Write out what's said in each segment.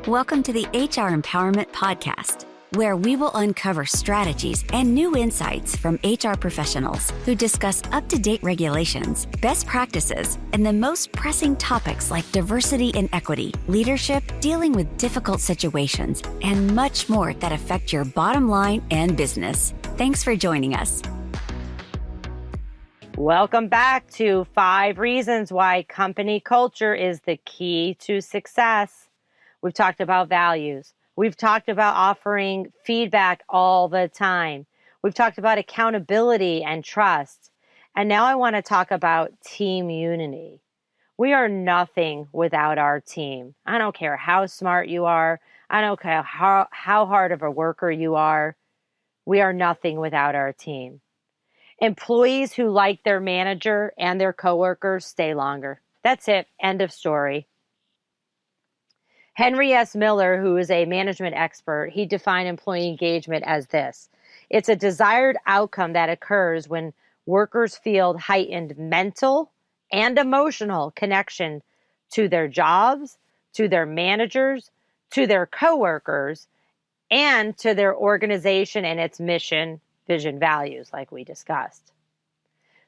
Welcome to the HR Empowerment Podcast, where we will uncover strategies and new insights from HR professionals who discuss up-to-date regulations, best practices, and the most pressing topics like diversity and equity, leadership, dealing with difficult situations, and much more that affect your bottom line and business. Thanks for joining us. Welcome back to 5 reasons why company culture is the key to success. We've talked about values. We've talked about offering feedback all the time. We've talked about accountability and trust. And now I want to talk about team unity. We are nothing without our team. I don't care how smart you are. I don't care how hard of a worker you are. We are nothing without our team. Employees who like their manager and their coworkers stay longer. That's it. End of story. Henry S. Miller, who is a management expert, he defined employee engagement as this. It's a desired outcome that occurs when workers feel heightened mental and emotional connection to their jobs, to their managers, to their coworkers, and to their organization and its mission, vision, values, like we discussed.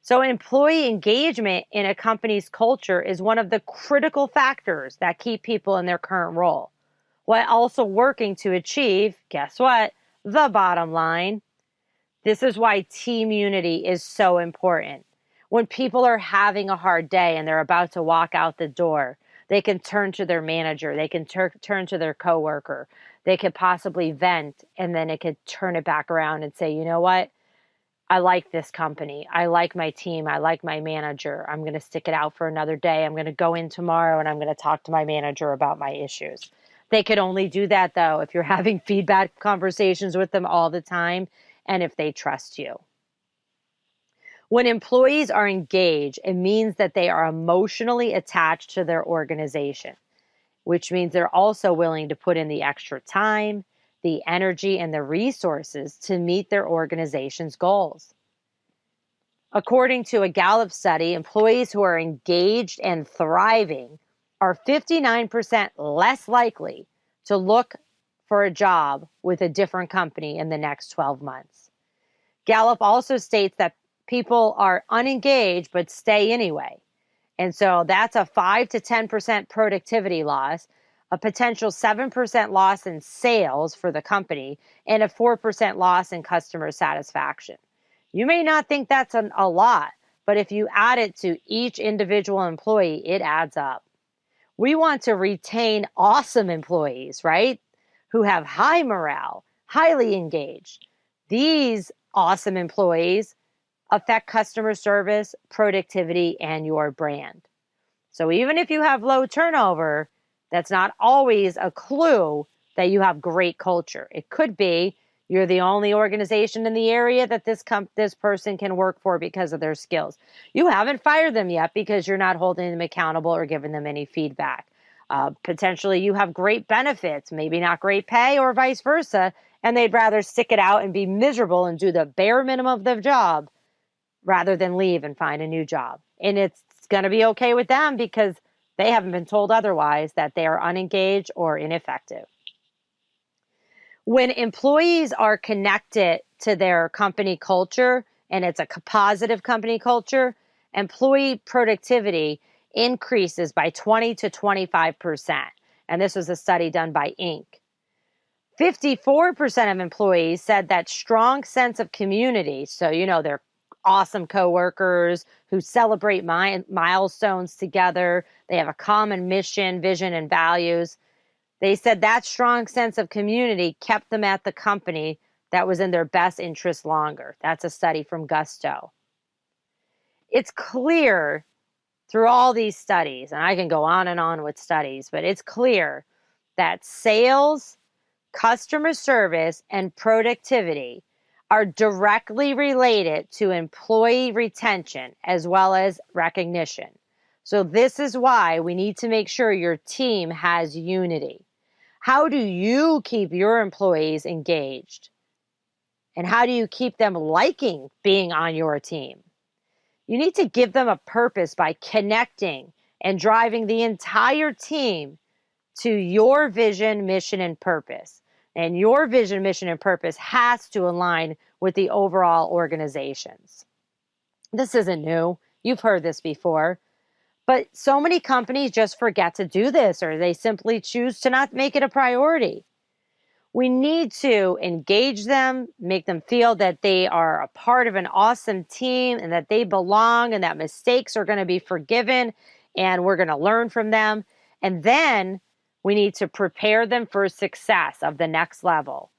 So employee engagement in a company's culture is one of the critical factors that keep people in their current role, while also working to achieve, guess what, the bottom line. This is why team unity is so important. When people are having a hard day and they're about to walk out the door, they can turn to their manager, they can turn to their coworker, they could possibly vent, and then it could turn it back around and say, you know what? I like this company. I like my team. I like my manager. I'm going to stick it out for another day. I'm going to go in tomorrow and I'm going to talk to my manager about my issues. They could only do that, though, if you're having feedback conversations with them all the time and if they trust you. When employees are engaged, it means that they are emotionally attached to their organization, which means they're also willing to put in the extra time, the energy, and the resources to meet their organization's goals. According to a Gallup study, employees who are engaged and thriving are 59% less likely to look for a job with a different company in the next 12 months. Gallup also states that people are unengaged but stay anyway. And so that's a 5 to 10% productivity loss, a potential 7% loss in sales for the company, and a 4% loss in customer satisfaction. You may not think that's a lot, but if you add it to each individual employee, it adds up. We want to retain awesome employees, right? Who have high morale, highly engaged. These awesome employees affect customer service, productivity, and your brand. So even if you have low turnover, that's not always a clue that you have great culture. It could be you're the only organization in the area that this person can work for because of their skills. You haven't fired them yet because you're not holding them accountable or giving them any feedback. Potentially you have great benefits, maybe not great pay or vice versa, and they'd rather stick it out and be miserable and do the bare minimum of the job rather than leave and find a new job. And it's going to be okay with them because they haven't been told otherwise that they are unengaged or ineffective. When employees are connected to their company culture, and it's a positive company culture, employee productivity increases by 20 to 25%. And this was a study done by Inc. 54% of employees said that strong sense of community, so they're awesome coworkers who celebrate milestones together. They have a common mission, vision, and values. They said that strong sense of community kept them at the company that was in their best interest longer. That's a study from Gusto. It's clear through all these studies, and I can go on and on with studies, but it's clear that sales, customer service, and productivity are directly related to employee retention as well as recognition. So this is why we need to make sure your team has unity. How do you keep your employees engaged? And how do you keep them liking being on your team? You need to give them a purpose by connecting and driving the entire team to your vision, mission, and purpose. And your vision, mission, and purpose has to align with the overall organization's. This isn't new. You've heard this before. But so many companies just forget to do this, or they simply choose to not make it a priority. We need to engage them, make them feel that they are a part of an awesome team and that they belong and that mistakes are going to be forgiven and we're going to learn from them. And then we need to prepare them for success of the next level,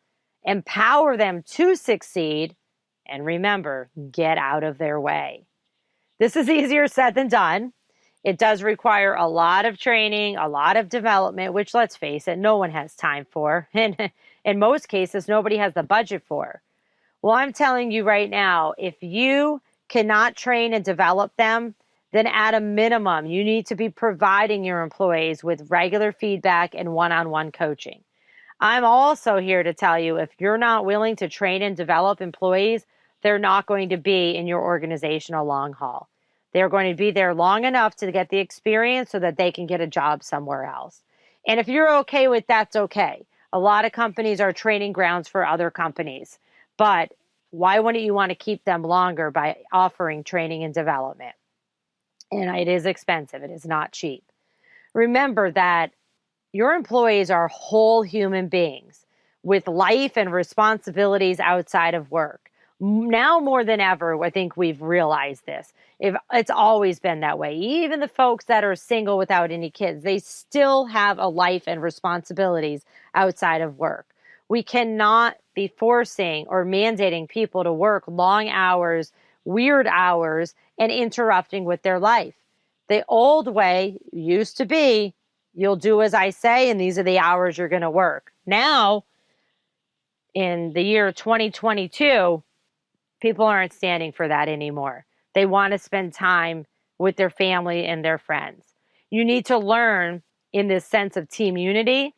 empower them to succeed, and remember, get out of their way. This is easier said than done. It does require a lot of training, a lot of development, which, let's face it, no one has time for. And in most cases, nobody has the budget for. Well, I'm telling you right now, if you cannot train and develop them, then at a minimum, you need to be providing your employees with regular feedback and one-on-one coaching. I'm also here to tell you, if you're not willing to train and develop employees, they're not going to be in your organization a long haul. They're going to be there long enough to get the experience so that they can get a job somewhere else. And if you're okay with that's okay. A lot of companies are training grounds for other companies. But why wouldn't you want to keep them longer by offering training and development? And it is expensive. It is not cheap. Remember that your employees are whole human beings with life and responsibilities outside of work. Now more than ever, I think we've realized this. It's always been that way. Even the folks that are single without any kids, they still have a life and responsibilities outside of work. We cannot be forcing or mandating people to work long hours, weird hours, and interrupting with their life. The old way used to be, you'll do as I say, and these are the hours you're going to work. Now, in the year 2022, people aren't standing for that anymore. They want to spend time with their family and their friends. You need to learn in this sense of team unity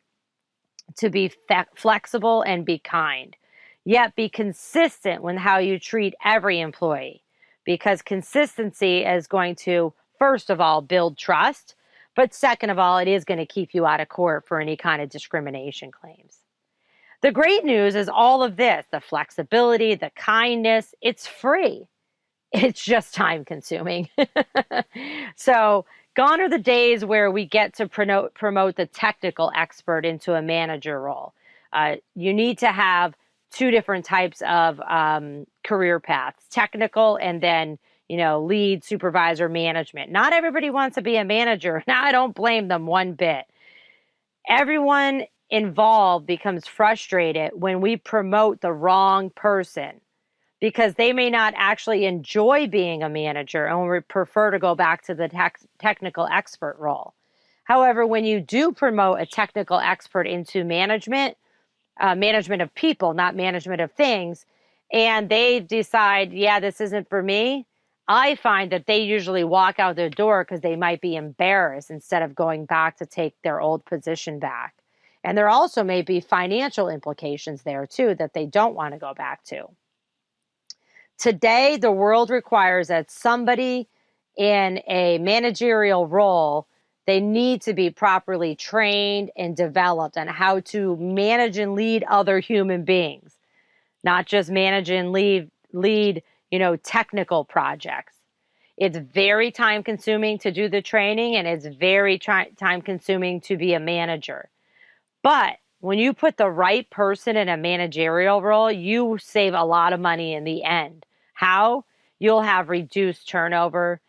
to be flexible and be kind, yet be consistent with how you treat every employee, because consistency is going to, first of all, build trust, but second of all, it is going to keep you out of court for any kind of discrimination claims. The great news is all of this, the flexibility, the kindness, it's free. It's just time consuming. So gone are the days where we get to promote the technical expert into a manager role. You need to have two different types of career paths, technical and then, lead, supervisor, management. Not everybody wants to be a manager. Now, I don't blame them one bit. Everyone involved becomes frustrated when we promote the wrong person because they may not actually enjoy being a manager and would prefer to go back to the technical expert role. However, when you do promote a technical expert into management, management of people, not management of things, and they decide, yeah, this isn't for me, I find that they usually walk out their door because they might be embarrassed instead of going back to take their old position back. And there also may be financial implications there too that they don't want to go back to. Today, the world requires that somebody in a managerial role, they need to be properly trained and developed on how to manage and lead other human beings, not just manage and lead technical projects. It's very time consuming to do the training, and it's very time consuming to be a manager. But when you put the right person in a managerial role, you save a lot of money in the end. How? You'll have reduced turnover,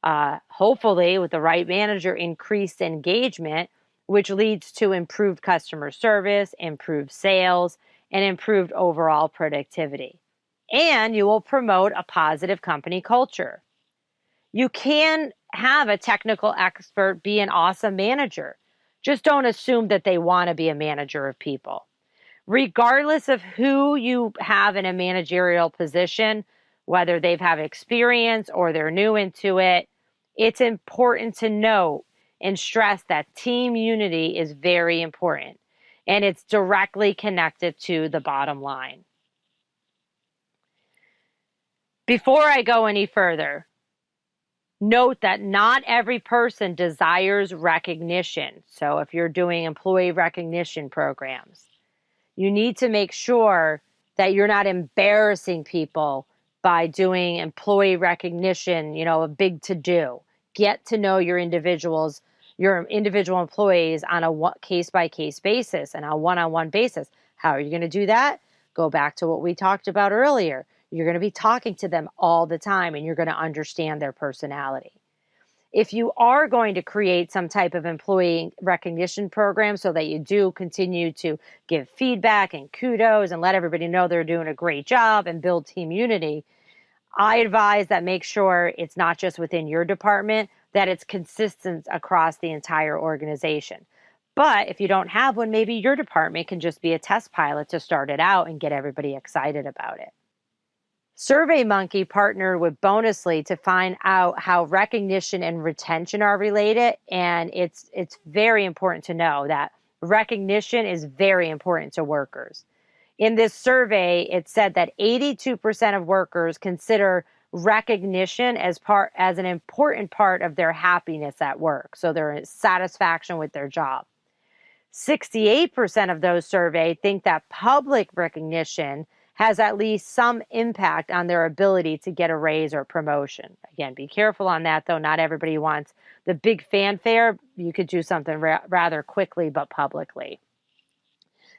hopefully with the right manager, increased engagement, which leads to improved customer service, improved sales, and improved overall productivity. And you will promote a positive company culture. You can have a technical expert be an awesome manager. Just don't assume that they want to be a manager of people. Regardless of who you have in a managerial position, whether they've had experience or they're new into it, it's important to note and stress that team unity is very important, and it's directly connected to the bottom line. Before I go any further, Note that not every person desires recognition. So if you're doing employee recognition programs, you need to make sure that you're not embarrassing people by doing employee recognition, a big to do. Get to know your individual employees on a case by case basis and a one-on-one basis. How are you going to do that? Go back to what we talked about earlier. You're going to be talking to them all the time and you're going to understand their personality. If you are going to create some type of employee recognition program so that you do continue to give feedback and kudos and let everybody know they're doing a great job and build team unity, I advise that make sure it's not just within your department, that it's consistent across the entire organization. But if you don't have one, maybe your department can just be a test pilot to start it out and get everybody excited about it. SurveyMonkey partnered with Bonusly to find out how recognition and retention are related. And it's very important to know that recognition is very important to workers. In this survey, it said that 82% of workers consider recognition as an important part of their happiness at work. So their satisfaction with their job. 68% of those surveyed think that public recognition has at least some impact on their ability to get a raise or promotion. Again, be careful on that, though. Not everybody wants the big fanfare. You could do something rather quickly, but publicly.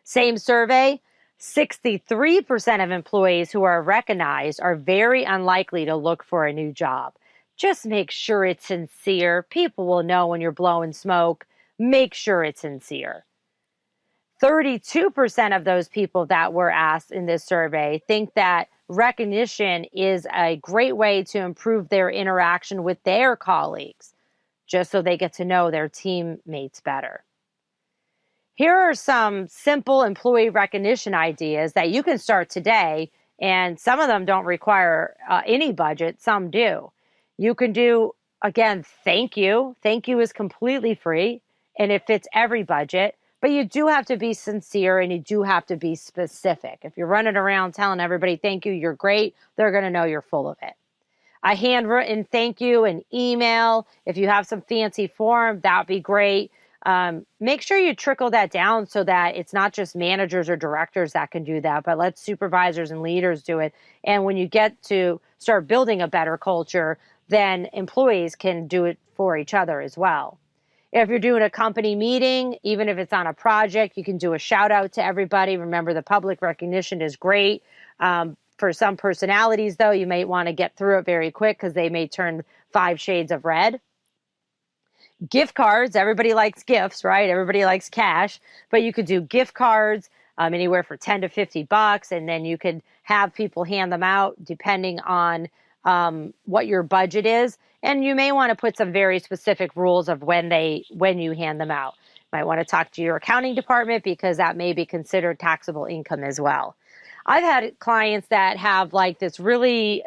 Same survey, 63% of employees who are recognized are very unlikely to look for a new job. Just make sure it's sincere. People will know when you're blowing smoke. Make sure it's sincere. 32% of those people that were asked in this survey think that recognition is a great way to improve their interaction with their colleagues, just so they get to know their teammates better. Here are some simple employee recognition ideas that you can start today, and some of them don't require any budget, some do. You can do, again, thank you. Thank you is completely free, and it fits every budget. But you do have to be sincere and you do have to be specific. If you're running around telling everybody, thank you, you're great, they're going to know you're full of it. A handwritten thank you, an email. If you have some fancy form, that'd be great. Make sure you trickle that down so that it's not just managers or directors that can do that, but let supervisors and leaders do it. And when you get to start building a better culture, then employees can do it for each other as well. If you're doing a company meeting, even if it's on a project, you can do a shout out to everybody. Remember, the public recognition is great. For some personalities, though, you may want to get through it very quick because they may turn 5 shades of red. Gift cards, everybody likes gifts, right? Everybody likes cash, but you could do gift cards anywhere for $10 to $50, and then you could have people hand them out depending on what your budget is. And you may want to put some very specific rules of when you hand them out. You might want to talk to your accounting department because that may be considered taxable income as well. I've had clients that have like this really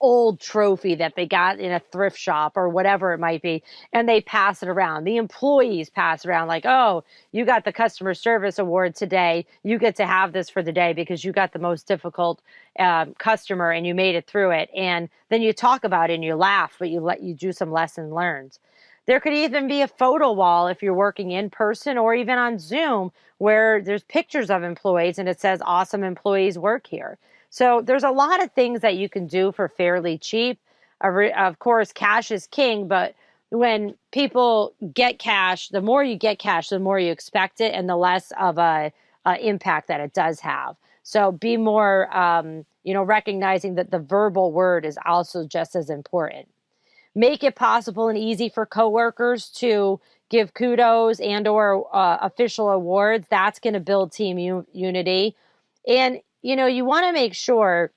old trophy that they got in a thrift shop or whatever it might be, and they pass it around. The employees pass around like, oh, you got the customer service award today. You get to have this for the day because you got the most difficult customer and you made it through it. And then you talk about it and you laugh, but you do some lesson learned. There could even be a photo wall if you're working in person or even on Zoom where there's pictures of employees and it says awesome employees work here. So there's a lot of things that you can do for fairly cheap. Of course, cash is king, but when people get cash, the more you get cash, the more you expect it and the less of a impact that it does have. So be more, recognizing that the verbal word is also just as important. Make it possible and easy for coworkers to give kudos and or official awards. That's going to build team unity. And, you want to make sure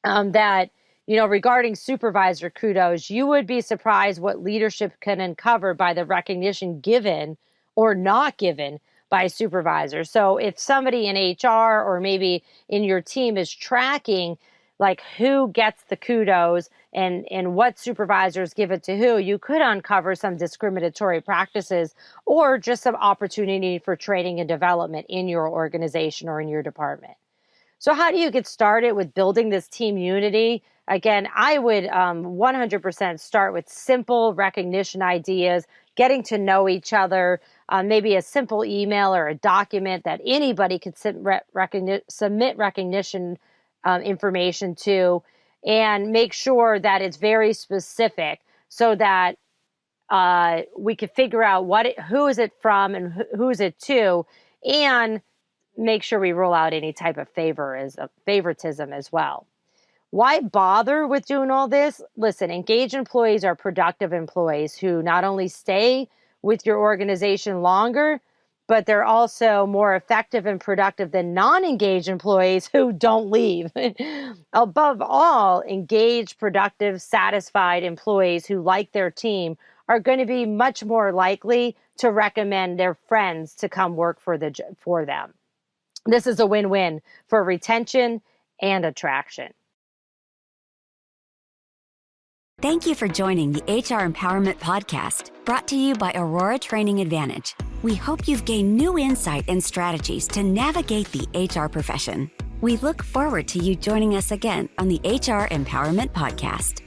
that, regarding supervisor kudos, you would be surprised what leadership can uncover by the recognition given or not given by supervisors. So if somebody in HR or maybe in your team is tracking like who gets the kudos and what supervisors give it to who, you could uncover some discriminatory practices or just some opportunity for training and development in your organization or in your department. So how do you get started with building this team unity? Again, I would 100% start with simple recognition ideas, getting to know each other, maybe a simple email or a document that anybody could submit recognition information to, and make sure that it's very specific so that we could figure out who is it from and who is it to, and make sure we rule out any type of favoritism as well. Why bother with doing all this? Listen, engaged employees are productive employees who not only stay with your organization longer, but they're also more effective and productive than non-engaged employees who don't leave. Above all, engaged, productive, satisfied employees who like their team are going to be much more likely to recommend their friends to come work for them. This is a win-win for retention and attraction. Thank you for joining the HR Empowerment Podcast, brought to you by Aurora Training Advantage. We hope you've gained new insight and strategies to navigate the HR profession. We look forward to you joining us again on the HR Empowerment Podcast.